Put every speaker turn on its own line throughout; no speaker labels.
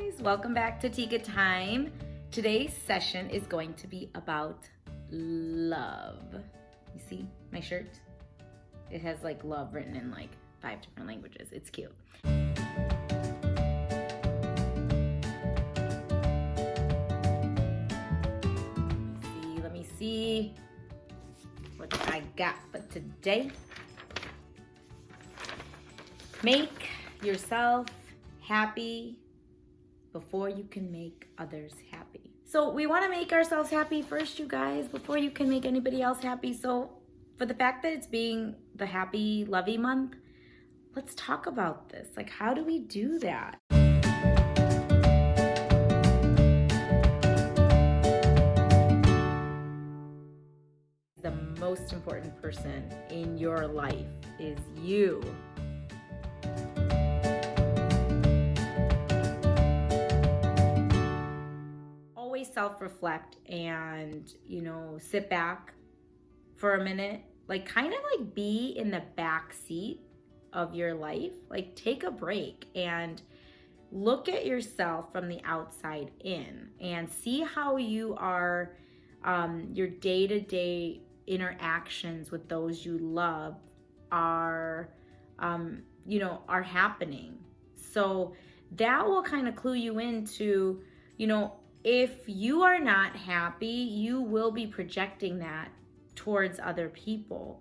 guys, welcome back to TikaTime. Today's session is going to be about love. You see my shirt? It has like love written in like 5 different languages. It's cute. Let me see what I got for today. Make yourself happy before you can make others happy. So we want to make ourselves happy first, you guys, before you can make anybody else happy. So for the fact that it's being the happy, lovey month, let's talk about this. Like, how do we do that? The most important person in your life is you. Always self-reflect and, sit back for a minute, like kind of like be in the back seat of your life. Like take a break and look at yourself from the outside in and see how you are, your day-to-day interactions with those you love are happening. So that will kind of clue you into, if you are not happy, you will be projecting that towards other people.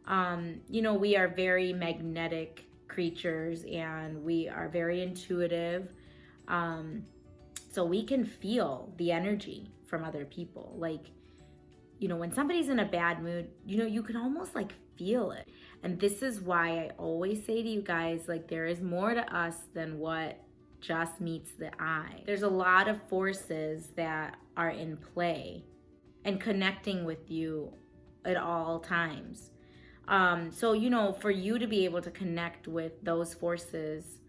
We are very magnetic creatures and we are very intuitive. So we can feel the energy from other people. Like, when somebody's in a bad mood, you can almost like feel it. And this is why I always say to you guys, like, there is more to us than what just meets the eye. There's a lot of forces that are in play and connecting with you at all times. So, for you to be able to connect with those forces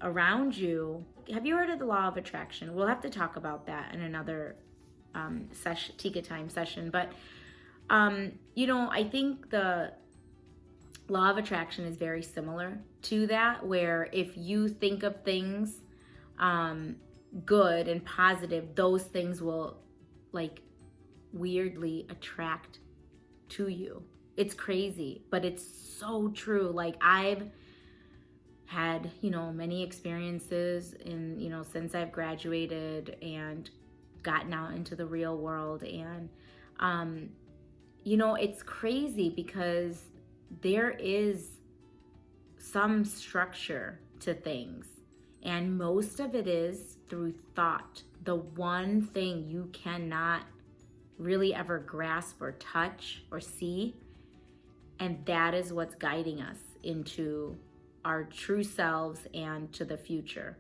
around you, have you heard of the law of attraction? We'll have to talk about that in another TikaTime session. But, I think the law of attraction is very similar to that, where if you think of things good and positive, those things will like weirdly attract to you. It's crazy, but it's so true. Like I've had, many experiences in, since I've graduated and gotten out into the real world. And, it's crazy because there is some structure to things, and most of it is through thought. The one thing you cannot really ever grasp or touch or see, and that is what's guiding us into our true selves and to the future.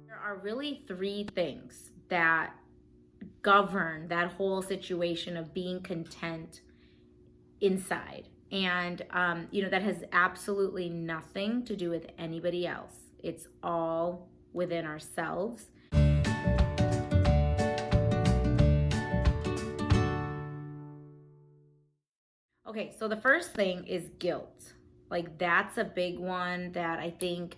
There are really 3 things that govern that whole situation of being content inside. And, that has absolutely nothing to do with anybody else. It's all within ourselves. Okay, so the first thing is guilt. Like that's a big one that I think,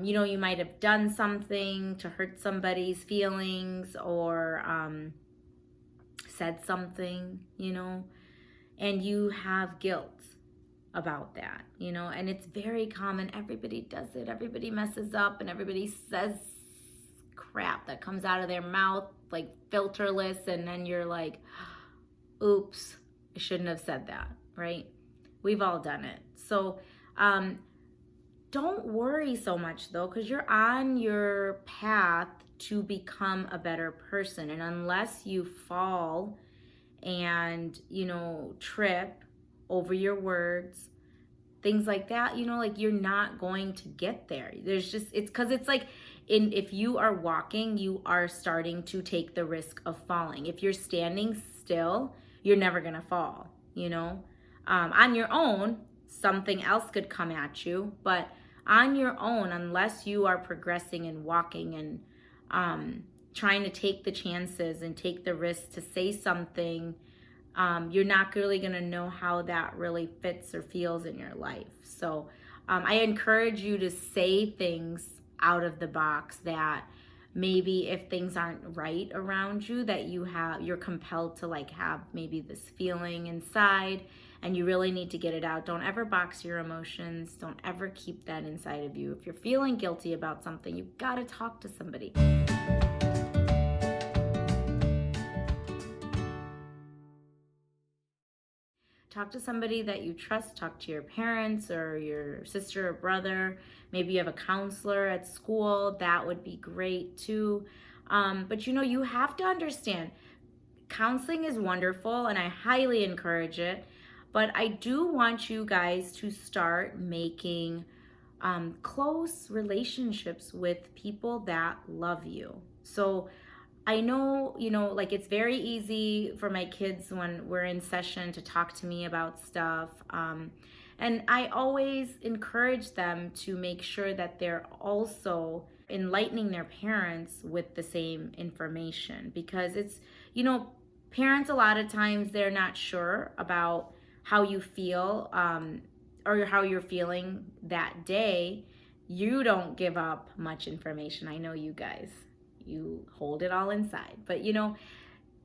you might have done something to hurt somebody's feelings or said something, and you have guilt about that, and it's very common. Everybody does it. Everybody messes up and everybody says crap that comes out of their mouth, like filterless, and then you're like, oops, I shouldn't have said that, right? We've all done it. So don't worry so much though, because you're on your path to become a better person. And unless you fall and, trip over your words, things like that, like you're not going to get there. It's because it's like, if you are walking, you are starting to take the risk of falling. If you're standing still, you're never going to fall, on your own, something else could come at you, but on your own, unless you are progressing and walking and trying to take the chances and take the risk to say something you're not really going to know how that really fits or feels in your life. So I encourage you to say things out of the box that maybe if things aren't right around you, that you're compelled to like have maybe this feeling inside and you really need to get it out. Don't ever box your emotions. Don't ever keep that inside of you. If you're feeling guilty about something, you've got to talk to somebody. Talk to somebody that you trust. Talk to your parents or your sister or brother. Maybe you have a counselor at school. That would be great too. But you have to understand, counseling is wonderful and I highly encourage it. But I do want you guys to start making close relationships with people that love you. So I know, like it's very easy for my kids when we're in session to talk to me about stuff. And I always encourage them to make sure that they're also enlightening their parents with the same information because parents a lot of times they're not sure about how you feel or how you're feeling that day. You don't give up much information. I know you guys, you hold it all inside, but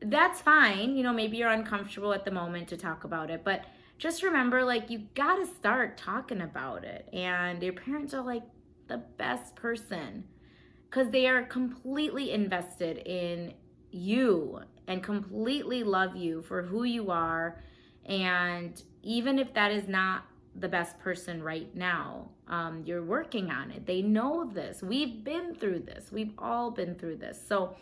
that's fine. Maybe you're uncomfortable at the moment to talk about it, but just remember, like, you got to start talking about it. And your parents are like the best person because they are completely invested in you and completely love you for who you are. And even if that is not the best person right now, you're working on it. They know this. We've been through this. We've all been through this. So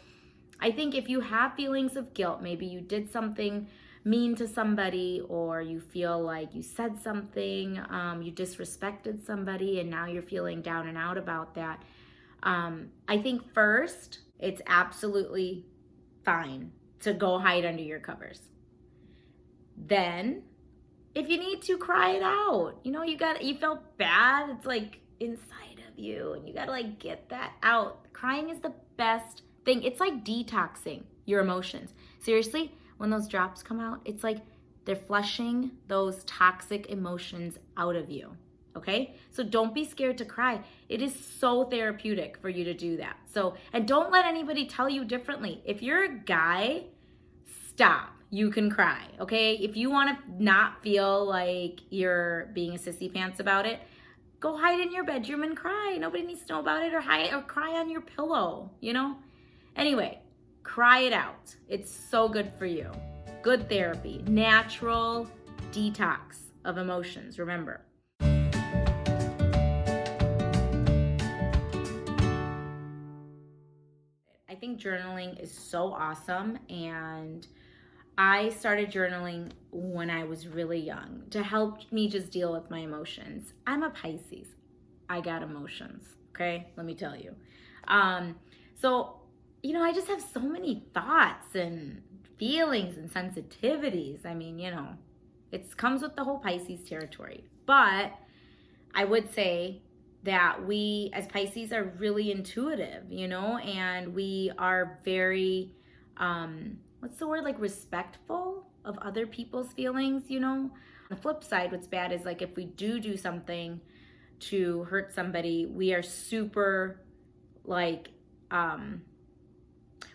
I think if you have feelings of guilt, maybe you did something mean to somebody, or you feel like you said something, you disrespected somebody, and now you're feeling down and out about that. I think first, it's absolutely fine to go hide under your covers. Then, if you need to, cry it out. You felt bad. It's like inside of you, and you gotta like get that out. Crying is the best thing. It's like detoxing your emotions. Seriously, when those drops come out, it's like they're flushing those toxic emotions out of you. Okay? So don't be scared to cry. It is so therapeutic for you to do that. So, and don't let anybody tell you differently. If you're a guy, stop. You can cry, okay? If you want to not feel like you're being a sissy pants about it, go hide in your bedroom and cry. Nobody needs to know about it, or cry on your pillow, Anyway, cry it out. It's so good for you. Good therapy, natural detox of emotions, remember. I think journaling is so awesome, and I started journaling when I was really young to help me just deal with my emotions. I'm a Pisces. I got emotions, okay? Let me tell you. So, I just have so many thoughts and feelings and sensitivities. I mean, it comes with the whole Pisces territory. But I would say that we as Pisces are really intuitive, and we are very, what's the word, like respectful of other people's feelings, On the flip side, what's bad is like if we do something to hurt somebody, we are super like,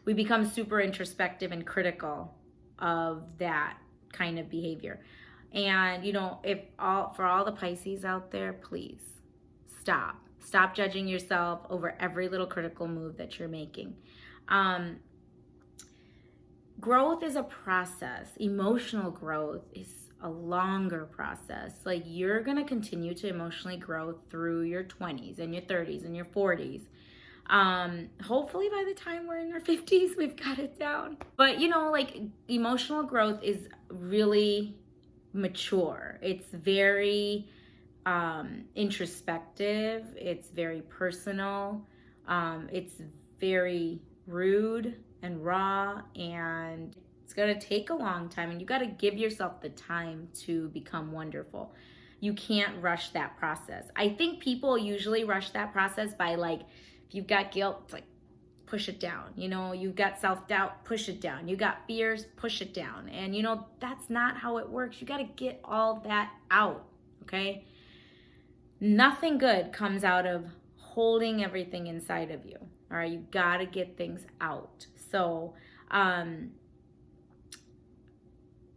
we become super introspective and critical of that kind of behavior. And, for all the Pisces out there, please stop judging yourself over every little critical move that you're making. Growth is a process. Emotional growth is a longer process. Like, you're going to continue to emotionally grow through your 20s and your 30s and your 40s. Hopefully by the time we're in our 50s, we've got it down. But, like, emotional growth is really mature. It's very introspective. It's very personal. It's very rude and raw, and it's going to take a long time, and you got to give yourself the time to become wonderful. You can't rush that process. I think people usually rush that process by, like, if you've got guilt, it's like push it down. You know, you got self-doubt, push it down. You got fears, push it down. And you know, that's not how it works. You got to get all that out, okay? Nothing good comes out of holding everything inside of you. All right, you got to get things out. So, oh,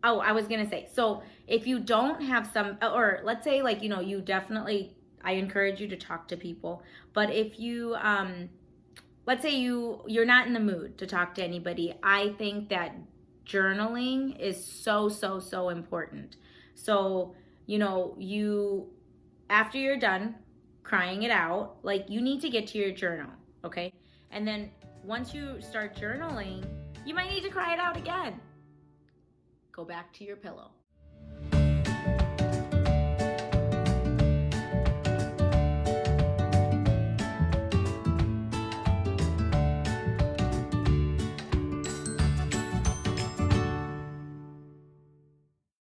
I was going to say, so if you don't have some, or let's say like, you know, you definitely, I encourage you to talk to people, but if you, let's say you're not in the mood to talk to anybody, I think that journaling is so important. So, you know, after you're done crying it out, like you need to get to your journal, okay? And then once you start journaling, you might need to cry it out again. Go back to your pillow.